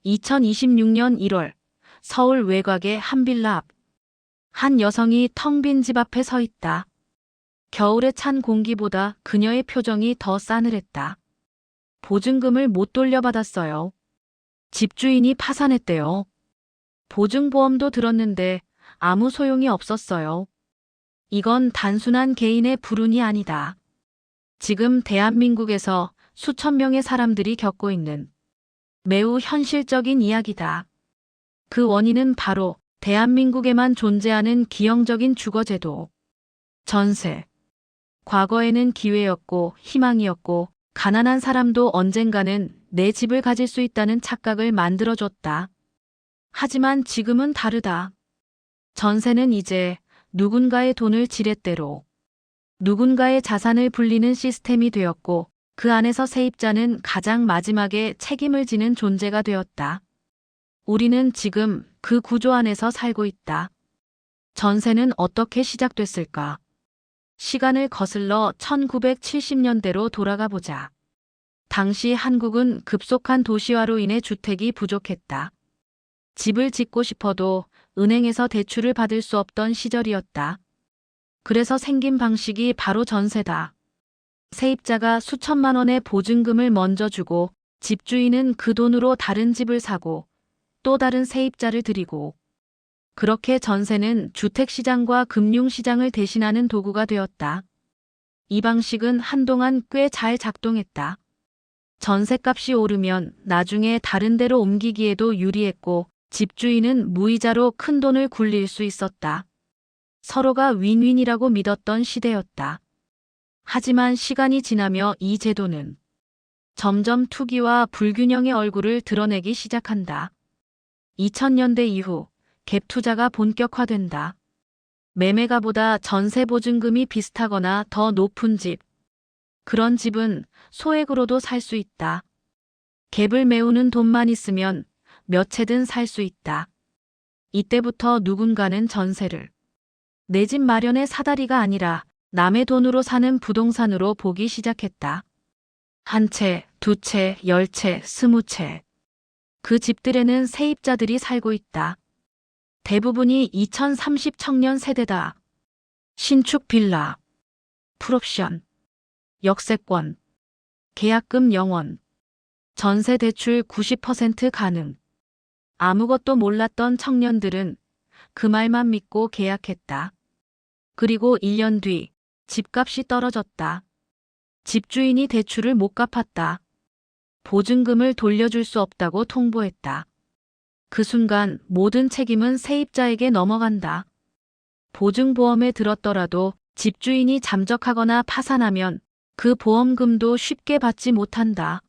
2026년 1월 서울 외곽의 한 빌라 앞. 한 여성이 텅 빈 집 앞에 서 있다. 겨울에 찬 공기보다 그녀의 표정이 더 싸늘했다. 보증금을 못 돌려받았어요. 집주인이 파산했대요. 보증보험도 들었는데 아무 소용이 없었어요. 이건 단순한 개인의 불운이 아니다. 지금 대한민국에서 수천 명의 사람들이 겪고 있는 매우 현실적인 이야기다. 그 원인은 바로 대한민국에만 존재하는 기형적인 주거제도, 전세. 과거에는 기회였고 희망이었고 가난한 사람도 언젠가는 내 집을 가질 수 있다는 착각을 만들어줬다. 하지만 지금은 다르다. 전세는 이제 누군가의 돈을 지렛대로, 누군가의 자산을 불리는 시스템이 되었고 그 안에서 세입자는 가장 마지막에 책임을 지는 존재가 되었다. 우리는 지금 그 구조 안에서 살고 있다. 전세는 어떻게 시작됐을까? 시간을 거슬러 1970년대로 돌아가 보자. 당시 한국은 급속한 도시화로 인해 주택이 부족했다. 집을 짓고 싶어도 은행에서 대출을 받을 수 없던 시절이었다. 그래서 생긴 방식이 바로 전세다. 세입자가 수천만 원의 보증금을 먼저 주고 집주인은 그 돈으로 다른 집을 사고 또 다른 세입자를 들이고, 그렇게 전세는 주택시장과 금융시장을 대신하는 도구가 되었다. 이 방식은 한동안 꽤 잘 작동했다. 전세값이 오르면 나중에 다른 데로 옮기기에도 유리했고 집주인은 무이자로 큰 돈을 굴릴 수 있었다. 서로가 윈윈이라고 믿었던 시대였다. 하지만 시간이 지나며 이 제도는 점점 투기와 불균형의 얼굴을 드러내기 시작한다. 2000년대 이후 갭 투자가 본격화된다. 매매가보다 전세 보증금이 비슷하거나 더 높은 집. 그런 집은 소액으로도 살 수 있다. 갭을 메우는 돈만 있으면 몇 채든 살 수 있다. 이때부터 누군가는 전세를 내 집 마련의 사다리가 아니라 남의 돈으로 사는 부동산으로 보기 시작했다. 한 채, 두 채, 10채, 20채. 그 집들에는 세입자들이 살고 있다. 대부분이 2030 청년 세대다. 신축 빌라, 풀옵션, 역세권, 계약금 0원, 전세 대출 90% 가능. 아무것도 몰랐던 청년들은 그 말만 믿고 계약했다. 그리고 1년 뒤 집값이 떨어졌다. 집주인이 대출을 못 갚았다. 보증금을 돌려줄 수 없다고 통보했다. 그 순간 모든 책임은 세입자에게 넘어간다. 보증보험에 들었더라도 집주인이 잠적하거나 파산하면 그 보험금도 쉽게 받지 못한다.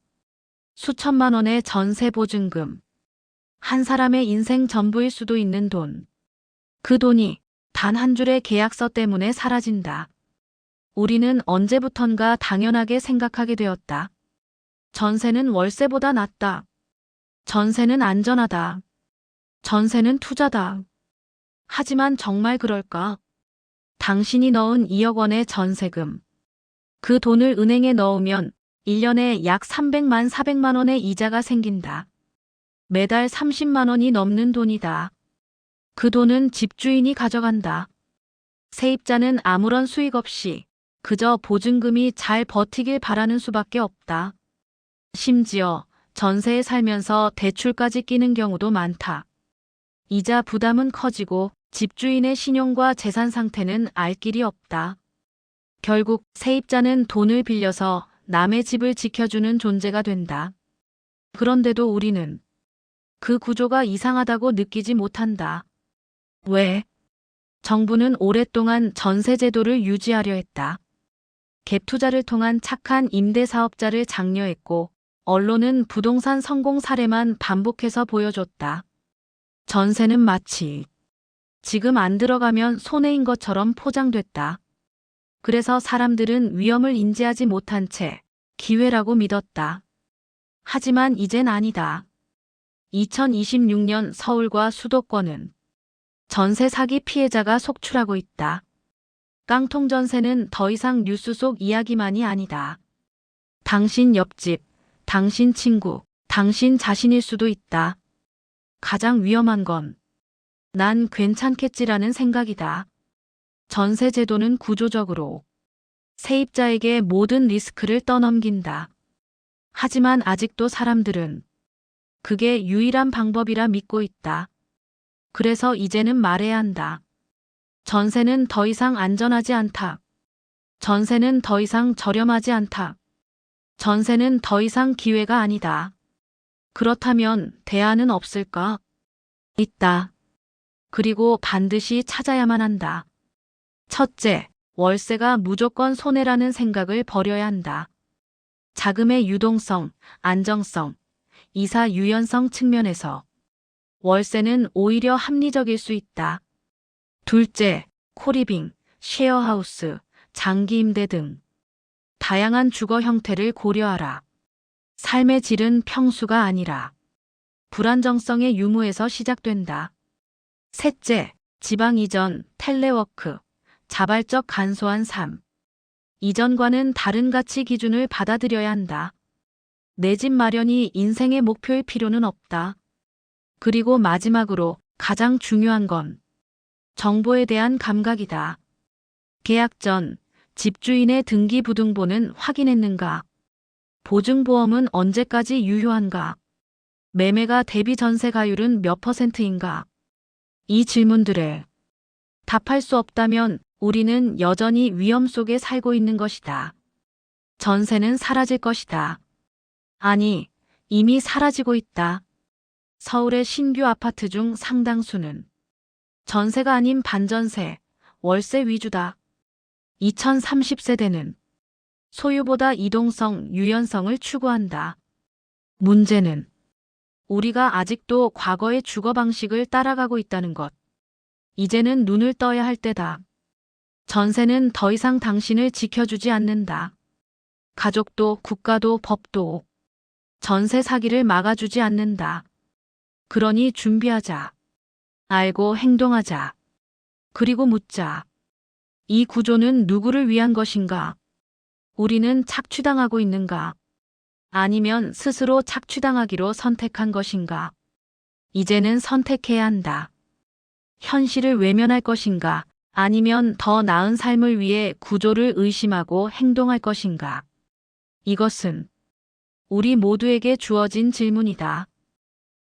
수천만 원의 전세 보증금. 한 사람의 인생 전부일 수도 있는 돈. 그 돈이 단 한 줄의 계약서 때문에 사라진다. 우리는 언제부턴가 당연하게 생각하게 되었다. 전세는 월세보다 낫다. 전세는 안전하다. 전세는 투자다. 하지만 정말 그럴까? 당신이 넣은 2억 원의 전세금. 그 돈을 은행에 넣으면 1년에 약 300만 400만 원의 이자가 생긴다. 매달 30만 원이 넘는 돈이다. 그 돈은 집주인이 가져간다. 세입자는 아무런 수익 없이 그저 보증금이 잘 버티길 바라는 수밖에 없다. 심지어 전세에 살면서 대출까지 끼는 경우도 많다. 이자 부담은 커지고 집주인의 신용과 재산 상태는 알 길이 없다. 결국 세입자는 돈을 빌려서 남의 집을 지켜주는 존재가 된다. 그런데도 우리는 그 구조가 이상하다고 느끼지 못한다. 왜? 정부는 오랫동안 전세 제도를 유지하려 했다. 갭 투자를 통한 착한 임대사업자를 장려했고 언론은 부동산 성공 사례만 반복해서 보여줬다. 전세는 마치 지금 안 들어가면 손해인 것처럼 포장됐다. 그래서 사람들은 위험을 인지하지 못한 채 기회라고 믿었다. 하지만 이젠 아니다. 2026년 서울과 수도권은 전세 사기 피해자가 속출하고 있다. 깡통 전세는 더 이상 뉴스 속 이야기만이 아니다. 당신 옆집, 당신 친구, 당신 자신일 수도 있다. 가장 위험한 건 난 괜찮겠지라는 생각이다. 전세 제도는 구조적으로 세입자에게 모든 리스크를 떠넘긴다. 하지만 아직도 사람들은 그게 유일한 방법이라 믿고 있다. 그래서 이제는 말해야 한다. 전세는 더 이상 안전하지 않다. 전세는 더 이상 저렴하지 않다. 전세는 더 이상 기회가 아니다. 그렇다면 대안은 없을까? 있다. 그리고 반드시 찾아야만 한다. 첫째, 월세가 무조건 손해라는 생각을 버려야 한다. 자금의 유동성, 안정성, 이사 유연성 측면에서 월세는 오히려 합리적일 수 있다. 둘째, 코리빙, 쉐어하우스, 장기 임대 등 다양한 주거 형태를 고려하라. 삶의 질은 평수가 아니라 불안정성의 유무에서 시작된다. 셋째, 지방 이전, 텔레워크, 자발적 간소한 삶. 이전과는 다른 가치 기준을 받아들여야 한다. 내 집 마련이 인생의 목표일 필요는 없다. 그리고 마지막으로 가장 중요한 건 정보에 대한 감각이다. 계약 전 집주인의 등기부등본은 확인했는가? 보증보험은 언제까지 유효한가? 매매가 대비 전세가율은 몇 %인가? 이 질문들에 답할 수 없다면 우리는 여전히 위험 속에 살고 있는 것이다. 전세는 사라질 것이다. 아니, 이미 사라지고 있다. 서울의 신규 아파트 중 상당수는 전세가 아닌 반전세, 월세 위주다. 2030세대는 소유보다 이동성, 유연성을 추구한다. 문제는 우리가 아직도 과거의 주거 방식을 따라가고 있다는 것. 이제는 눈을 떠야 할 때다. 전세는 더 이상 당신을 지켜주지 않는다. 가족도 국가도 법도 전세 사기를 막아주지 않는다. 그러니 준비하자. 알고 행동하자. 그리고 묻자. 이 구조는 누구를 위한 것인가? 우리는 착취당하고 있는가? 아니면 스스로 착취당하기로 선택한 것인가? 이제는 선택해야 한다. 현실을 외면할 것인가? 아니면 더 나은 삶을 위해 구조를 의심하고 행동할 것인가? 이것은 우리 모두에게 주어진 질문이다.